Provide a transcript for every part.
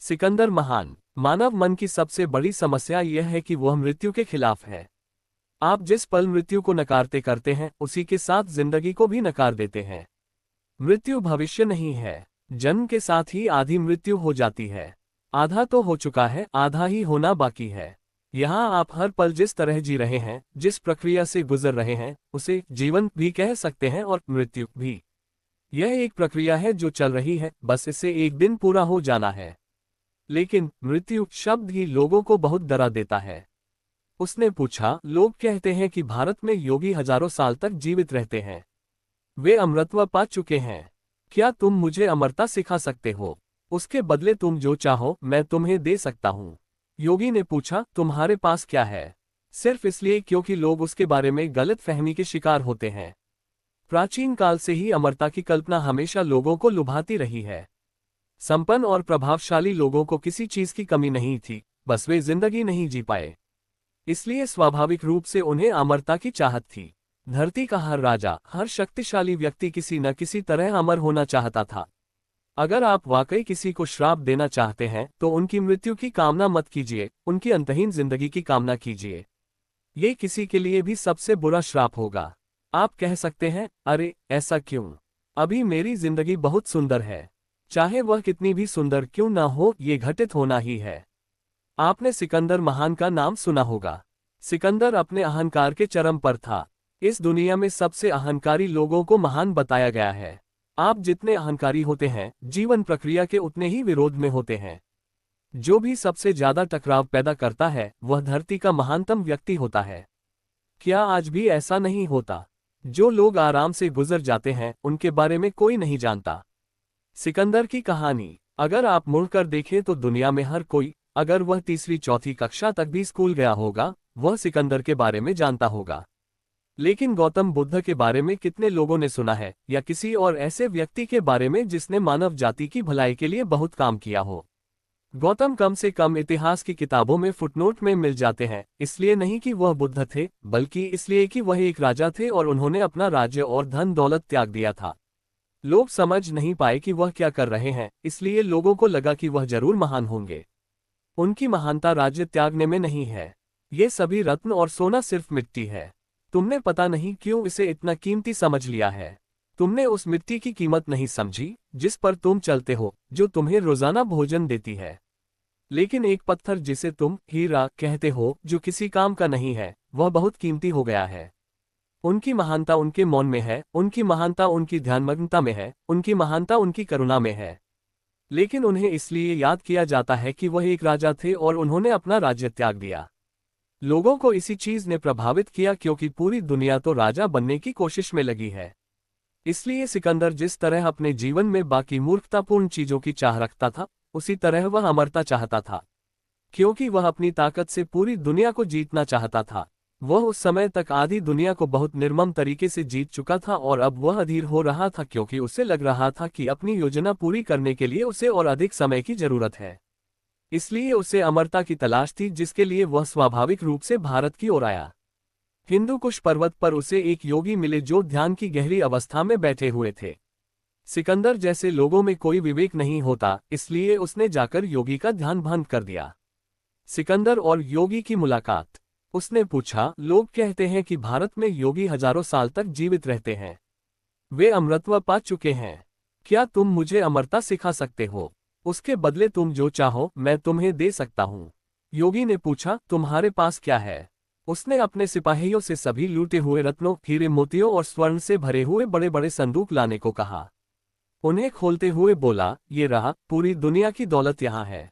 सिकंदर महान। मानव मन की सबसे बड़ी समस्या यह है कि वह मृत्यु के खिलाफ है। आप जिस पल मृत्यु को नकारते करते हैं उसी के साथ जिंदगी को भी नकार देते हैं। मृत्यु भविष्य नहीं है। जन्म के साथ ही आधी मृत्यु हो जाती है। आधा तो हो चुका है, आधा ही होना बाकी है। यहाँ आप हर पल जिस तरह जी रहे हैं, जिस प्रक्रिया से गुजर रहे हैं, उसे जीवन भी कह सकते हैं और मृत्यु भी। यह एक प्रक्रिया है जो चल रही है, बस इसे एक दिन पूरा हो जाना है। लेकिन मृत्यु शब्द ही लोगों को बहुत डरा देता है। उसने पूछा, लोग कहते हैं कि भारत में योगी हजारों साल तक जीवित रहते हैं। वे अमरत्व पा चुके हैं। क्या तुम मुझे अमरता सिखा सकते हो? उसके बदले तुम जो चाहो मैं तुम्हें दे सकता हूँ। योगी ने पूछा, तुम्हारे पास क्या है? सिर्फ इसलिए क्योंकि लोग उसके बारे में गलत फहमी के शिकार होते हैं। प्राचीन काल से ही अमरता की कल्पना हमेशा लोगों को लुभाती रही है। संपन्न और प्रभावशाली लोगों को किसी चीज की कमी नहीं थी, बस वे जिंदगी नहीं जी पाए। इसलिए स्वाभाविक रूप से उन्हें अमरता की चाहत थी। धरती का हर राजा, हर शक्तिशाली व्यक्ति किसी न किसी तरह अमर होना चाहता था। अगर आप वाकई किसी को श्राप देना चाहते हैं तो उनकी मृत्यु की कामना मत कीजिए, उनकी अंतहीन जिंदगी की कामना कीजिए। ये किसी के लिए भी सबसे बुरा श्राप होगा। आप कह सकते हैं, अरे ऐसा क्यों? अभी मेरी जिंदगी बहुत सुंदर है। चाहे वह कितनी भी सुंदर क्यों ना हो, ये घटित होना ही है। आपने सिकंदर महान का नाम सुना होगा। सिकंदर अपने अहंकार के चरम पर था। इस दुनिया में सबसे अहंकारी लोगों को महान बताया गया है। आप जितने अहंकारी होते हैं, जीवन प्रक्रिया के उतने ही विरोध में होते हैं। जो भी सबसे ज्यादा टकराव पैदा करता है वह धरती का महानतम व्यक्ति होता है। क्या आज भी ऐसा नहीं होता? जो लोग आराम से गुजर जाते हैं उनके बारे में कोई नहीं जानता। सिकंदर की कहानी अगर आप मुड़कर देखें तो दुनिया में हर कोई, अगर वह तीसरी चौथी कक्षा तक भी स्कूल गया होगा, वह सिकंदर के बारे में जानता होगा। लेकिन गौतम बुद्ध के बारे में कितने लोगों ने सुना है, या किसी और ऐसे व्यक्ति के बारे में जिसने मानव जाति की भलाई के लिए बहुत काम किया हो? गौतम कम से कम इतिहास की किताबों में फुटनोट में मिल जाते हैं, इसलिए नहीं कि वह बुद्ध थे, बल्कि इसलिए कि वह एक राजा थे और उन्होंने अपना राज्य और धन दौलत त्याग दिया था। लोग समझ नहीं पाए कि वह क्या कर रहे हैं, इसलिए लोगों को लगा कि वह जरूर महान होंगे। उनकी महानता राज्य त्यागने में नहीं है। ये सभी रत्न और सोना सिर्फ मिट्टी है। तुमने पता नहीं क्यों इसे इतना कीमती समझ लिया है। तुमने उस मिट्टी की कीमत नहीं समझी जिस पर तुम चलते हो, जो तुम्हें रोजाना भोजन देती है। लेकिन एक पत्थर जिसे तुम हीरा कहते हो, जो किसी काम का नहीं है, वह बहुत कीमती हो गया है। उनकी महानता उनके मौन में है, उनकी महानता उनकी ध्यानमग्नता में है, उनकी महानता उनकी करुणा में है। लेकिन उन्हें इसलिए याद किया जाता है कि वह एक राजा थे और उन्होंने अपना राज्य त्याग दिया। लोगों को इसी चीज ने प्रभावित किया क्योंकि पूरी दुनिया तो राजा बनने की कोशिश में लगी है। इसलिए सिकंदर जिस तरह अपने जीवन में बाकी मूर्खतापूर्ण चीजों की चाह रखता था, उसी तरह वह अमरता चाहता था। क्योंकि वह अपनी ताकत से पूरी दुनिया को जीतना चाहता था। वह उस समय तक आधी दुनिया को बहुत निर्मम तरीके से जीत चुका था और अब वह अधीर हो रहा था क्योंकि उसे लग रहा था कि अपनी योजना पूरी करने के लिए उसे और अधिक समय की जरूरत है। इसलिए उसे अमरता की तलाश थी, जिसके लिए वह स्वाभाविक रूप से भारत की ओर आया। हिंदुकुश पर्वत पर उसे एक योगी मिले जो ध्यान की गहरी अवस्था में बैठे हुए थे। सिकंदर जैसे लोगों में कोई विवेक नहीं होता, इसलिए उसने जाकर योगी का ध्यान भंग कर दिया। सिकंदर और योगी की मुलाकात। उसने पूछा, लोग कहते हैं कि भारत में योगी हजारों साल तक जीवित रहते हैं। वे अमरत्व पा चुके हैं। क्या तुम मुझे अमरता सिखा सकते हो? उसके बदले तुम जो चाहो मैं तुम्हें दे सकता हूँ। योगी ने पूछा, तुम्हारे पास क्या है? उसने अपने सिपाहियों से सभी लूटे हुए रत्नों, हीरे मोतियों और स्वर्ण से भरे हुए बड़े बड़े संदूक लाने को कहा। उन्हें खोलते हुए बोला, ये रहा, पूरी दुनिया की दौलत यहाँ है।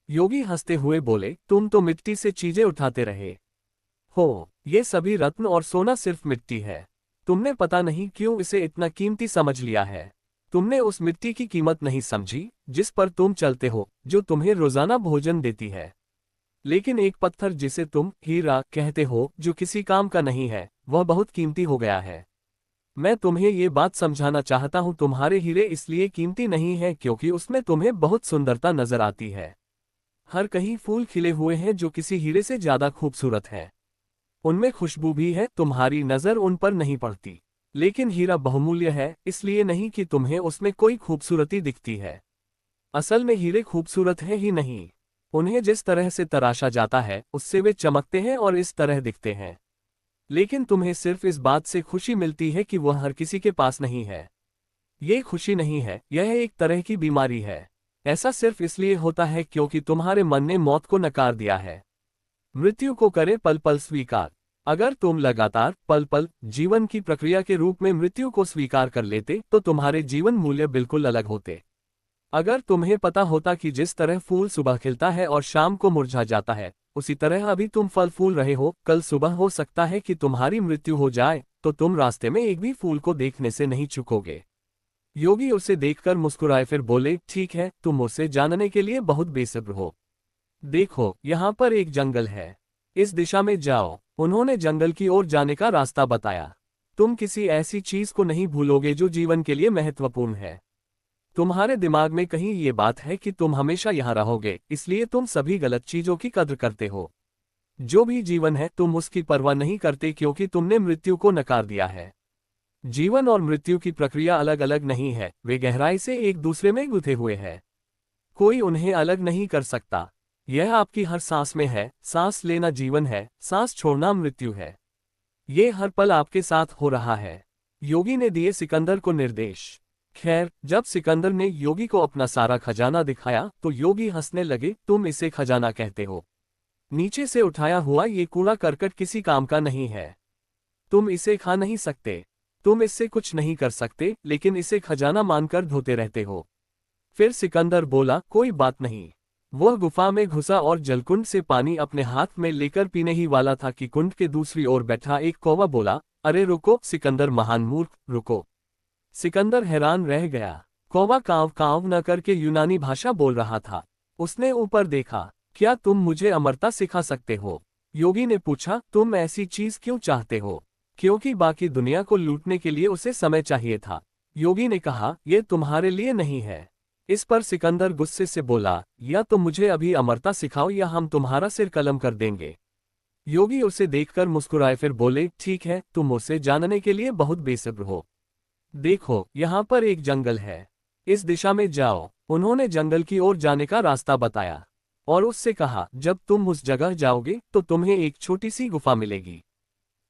योगी हंसते हुए बोले, तुम तो मिट्टी से चीजें उठाते रहे हो, ये सभी रत्न और सोना सिर्फ मिट्टी है। तुमने पता नहीं क्यों इसे इतना कीमती समझ लिया है। तुमने उस मिट्टी की कीमत नहीं समझी जिस पर तुम चलते हो, जो तुम्हें रोजाना भोजन देती है। लेकिन एक पत्थर जिसे तुम हीरा कहते हो, जो किसी काम का नहीं है, वह बहुत कीमती हो गया है। मैं तुम्हें ये बात समझाना चाहता हूँ, तुम्हारे हीरे इसलिए कीमती नहीं है क्योंकि उसमें तुम्हें बहुत सुंदरता नजर आती है। हर कहीं फूल खिले हुए हैं जो किसी हीरे से ज्यादा खूबसूरत है। उनमें खुशबू भी है, तुम्हारी नजर उन पर नहीं पड़ती। लेकिन हीरा बहुमूल्य है, इसलिए नहीं कि तुम्हें उसमें कोई खूबसूरती दिखती है। असल में हीरे खूबसूरत हैं ही नहीं, उन्हें जिस तरह से तराशा जाता है उससे वे चमकते हैं और इस तरह दिखते हैं। लेकिन तुम्हें सिर्फ इस बात से खुशी मिलती है कि वह हर किसी के पास नहीं है। ये खुशी नहीं है, यह एक तरह की बीमारी है। ऐसा सिर्फ इसलिए होता है क्योंकि तुम्हारे मन ने मौत को नकार दिया है। मृत्यु को करे पल पल स्वीकार। अगर तुम लगातार पल पल जीवन की प्रक्रिया के रूप में मृत्यु को स्वीकार कर लेते तो तुम्हारे जीवन मूल्य बिल्कुल अलग होते। अगर तुम्हें पता होता कि जिस तरह फूल सुबह खिलता है और शाम को मुरझा जाता है, उसी तरह अभी तुम फल फूल रहे हो, कल सुबह हो सकता है कि तुम्हारी मृत्यु हो जाए, तो तुम रास्ते में एक भी फूल को देखने से नहीं चूकोगे। योगी उसे देखकर मुस्कुराए, फिर बोले, ठीक है, तुम उसे जानने के लिए बहुत बेसब्र हो। देखो, यहाँ पर एक जंगल है, इस दिशा में जाओ। उन्होंने जंगल की ओर जाने का रास्ता बताया। तुम किसी ऐसी चीज को नहीं भूलोगे जो जीवन के लिए महत्वपूर्ण है। तुम्हारे दिमाग में कहीं ये बात है कि तुम हमेशा यहाँ रहोगे, इसलिए तुम सभी गलत चीजों की कद्र करते हो। जो भी जीवन है तुम उसकी परवाह नहीं करते क्योंकि तुमने मृत्यु को नकार दिया है। जीवन और मृत्यु की प्रक्रिया अलग अलग नहीं है, वे गहराई से एक दूसरे में गुथे हुए हैं। कोई उन्हें अलग नहीं कर सकता। यह आपकी हर सांस में है, सांस लेना जीवन है, सांस छोड़ना मृत्यु है। ये हर पल आपके साथ हो रहा है। योगी ने दिए सिकंदर को निर्देश। खैर, जब सिकंदर ने योगी को अपना सारा खजाना दिखाया तो योगी हंसने लगे, तुम इसे खजाना कहते हो? नीचे से उठाया हुआ ये कूड़ा करकट किसी काम का नहीं है। तुम इसे खा नहीं सकते, तुम इससे कुछ नहीं कर सकते, लेकिन इसे खजाना मानकर धोते रहते हो। फिर सिकंदर बोला, कोई बात नहीं। वह गुफा में घुसा और जलकुंड से पानी अपने हाथ में लेकर पीने ही वाला था कि कुंड के दूसरी ओर बैठा एक कौवा बोला, अरे रुको सिकंदर महान मूर्ख, रुको। सिकंदर हैरान रह गया। कौवा कांव कांव न करके यूनानी भाषा बोल रहा था। उसने ऊपर देखा। क्या तुम मुझे अमरता सिखा सकते हो? योगी ने पूछा, तुम ऐसी चीज क्यों चाहते हो? क्योंकि बाकी दुनिया को लूटने के लिए उसे समय चाहिए था। योगी ने कहा, यह तुम्हारे लिए नहीं है। इस पर सिकंदर गुस्से से बोला, या तो मुझे अभी अमरता सिखाओ या हम तुम्हारा सिर कलम कर देंगे। योगी उसे देखकर मुस्कुराए, फिर बोले, ठीक है, तुम उसे जानने के लिए बहुत बेसब्र हो। देखो, यहाँ पर एक जंगल है, इस दिशा में जाओ। उन्होंने जंगल की ओर जाने का रास्ता बताया और उससे कहा, जब तुम उस जगह जाओगे तो तुम्हें एक छोटी सी गुफा मिलेगी।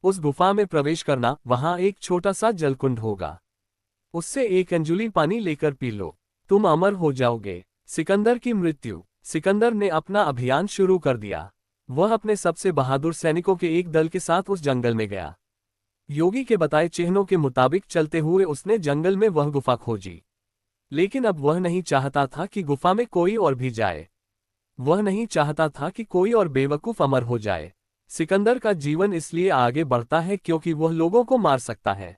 उस गुफा में प्रवेश करना, वहां एक छोटा सा जलकुंड होगा। उससे एक अंजुली पानी लेकर पी लो, तुम अमर हो जाओगे। सिकंदर की मृत्यु। सिकंदर ने अपना अभियान शुरू कर दिया। वह अपने सबसे बहादुर सैनिकों के एक दल के साथ उस जंगल में गया। योगी के बताए चिन्हों के मुताबिक चलते हुए उसने जंगल में वह गुफा खोजी। लेकिन अब वह नहीं चाहता था कि गुफा में कोई और भी जाए। वह नहीं चाहता था कि कोई और बेवकूफ अमर हो जाए। सिकंदर का जीवन इसलिए आगे बढ़ता है क्योंकि वह लोगों को मार सकता है।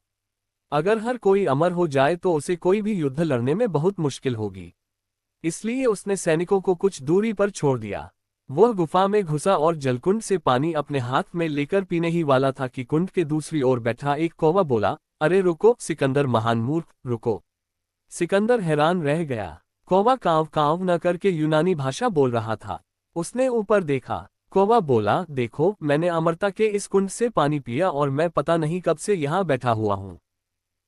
अगर हर कोई अमर हो जाए तो उसे कोई भी युद्ध लड़ने में बहुत मुश्किल होगी। इसलिए उसने सैनिकों को कुछ दूरी पर छोड़ दिया। वह गुफा में घुसा और जलकुंड से पानी अपने हाथ में लेकर पीने ही वाला था कि कुंड के दूसरी ओर बैठा एक कौवा बोला, अरे रुको सिकंदर महान मूर्ख, रुको। सिकंदर हैरान रह गया। कौवा कांव कांव न करके यूनानी भाषा बोल रहा था। उसने ऊपर देखा। कौवा बोला, देखो, मैंने अमरता के इस कुंड से पानी पिया और मैं पता नहीं कब से यहाँ बैठा हुआ हूँ।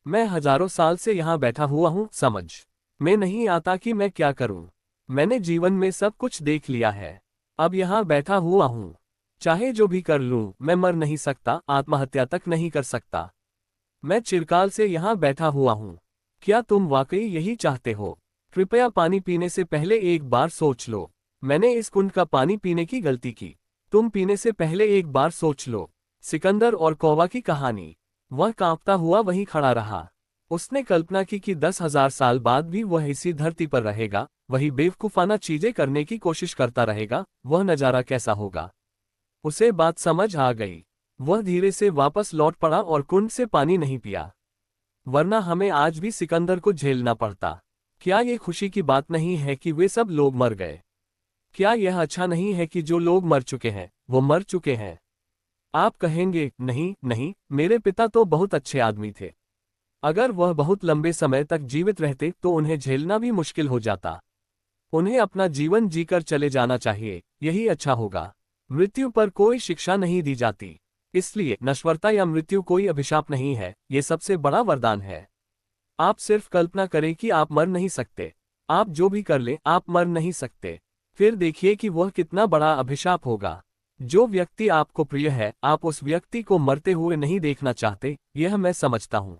मैं हजारों साल से यहाँ बैठा हुआ हूँ, समझ में नहीं आता कि मैं क्या करूँ। मैंने जीवन में सब कुछ देख लिया है, अब यहाँ बैठा हुआ हूँ। चाहे जो भी कर लूँ, मैं मर नहीं सकता, आत्महत्या तक नहीं कर सकता। मैं चिरकाल से यहाँ बैठा हुआ हूँ। क्या तुम वाकई यही चाहते हो? कृपया पानी पीने से पहले एक बार सोच लो। मैंने इस कुंड का पानी पीने की गलती की। तुम पीने से पहले एक बार सोच लो। सिकंदर और कौवा की कहानी। वह कांपता हुआ वहीं खड़ा रहा। उसने कल्पना की कि 10,000 साल बाद भी वह इसी धरती पर रहेगा, वही बेवकूफाना चीजें करने की कोशिश करता रहेगा। वह नजारा कैसा होगा? उसे बात समझ आ गई। वह धीरे से वापस लौट पड़ा और कुंड से पानी नहीं पिया, वरना हमें आज भी सिकंदर को झेलना पड़ता। क्या ये खुशी की बात नहीं है कि वे सब लोग मर गए? क्या यह अच्छा नहीं है कि जो लोग मर चुके हैं वो मर चुके हैं? आप कहेंगे, नहीं नहीं, मेरे पिता तो बहुत अच्छे आदमी थे। अगर वह बहुत लंबे समय तक जीवित रहते तो उन्हें झेलना भी मुश्किल हो जाता। उन्हें अपना जीवन जीकर चले जाना चाहिए, यही अच्छा होगा। मृत्यु पर कोई शिक्षा नहीं दी जाती, इसलिए नश्वरता या मृत्यु कोई अभिशाप नहीं है, ये सबसे बड़ा वरदान है। आप सिर्फ कल्पना करें कि आप मर नहीं सकते। आप जो भी कर लें, आप मर नहीं सकते। फिर देखिए कि वह कितना बड़ा अभिशाप होगा। जो व्यक्ति आपको प्रिय है, आप उस व्यक्ति को मरते हुए नहीं देखना चाहते, यह मैं समझता हूँ।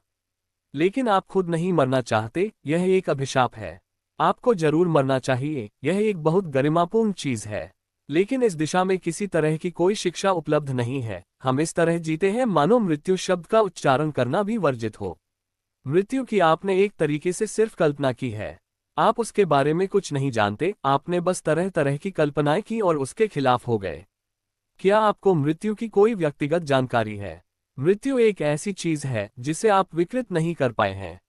लेकिन आप खुद नहीं मरना चाहते, यह एक अभिशाप है। आपको जरूर मरना चाहिए, यह एक बहुत गरिमापूर्ण चीज है। लेकिन इस दिशा में किसी तरह की कोई शिक्षा उपलब्ध नहीं है। हम इस तरह जीते हैं मानो मृत्यु शब्द का उच्चारण करना भी वर्जित हो। मृत्यु की आपने एक तरीके से सिर्फ कल्पना की है। आप उसके बारे में कुछ नहीं जानते, आपने बस तरह तरह की कल्पनाएं की और उसके खिलाफ हो गए। क्या आपको मृत्यु की कोई व्यक्तिगत जानकारी है? मृत्यु एक ऐसी चीज है जिसे आप विकृत नहीं कर पाए हैं।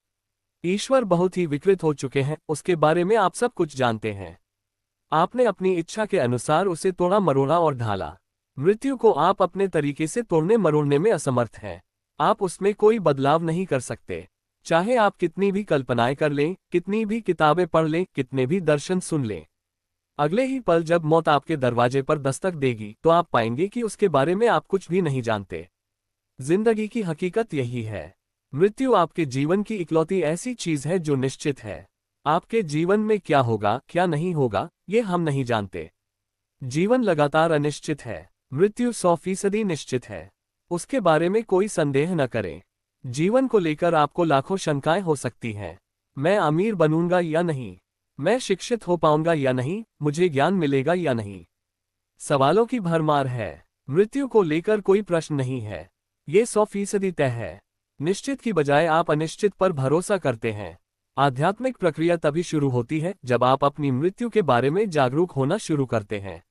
ईश्वर बहुत ही विकृत हो चुके हैं, उसके बारे में आप सब कुछ जानते हैं। आपने अपनी इच्छा के अनुसार उसे तोड़ा मरोड़ा और ढाला। मृत्यु को आप अपने तरीके से तोड़ने मरोड़ने में असमर्थ हैं। आप उसमें कोई बदलाव नहीं कर सकते। चाहे आप कितनी भी कल्पनाएं कर लें, कितनी भी किताबें पढ़ लें, कितने भी दर्शन सुन लें, अगले ही पल जब मौत आपके दरवाजे पर दस्तक देगी तो आप पाएंगे कि उसके बारे में आप कुछ भी नहीं जानते। जिंदगी की हकीकत यही है। मृत्यु आपके जीवन की इकलौती ऐसी चीज है जो निश्चित है। आपके जीवन में क्या होगा, क्या नहीं होगा, ये हम नहीं जानते। जीवन लगातार अनिश्चित है। मृत्यु 100% निश्चित है। उसके बारे में कोई संदेह न करें। जीवन को लेकर आपको लाखों शंकाएं हो सकती हैं। मैं अमीर बनूंगा या नहीं, मैं शिक्षित हो पाऊंगा या नहीं, मुझे ज्ञान मिलेगा या नहीं। सवालों की भरमार है। मृत्यु को लेकर कोई प्रश्न नहीं है। ये 100% तय है। निश्चित की बजाय आप अनिश्चित पर भरोसा करते हैं। आध्यात्मिक प्रक्रिया तभी शुरू होती है जब आप अपनी मृत्यु के बारे में जागरूक होना शुरू करते हैं।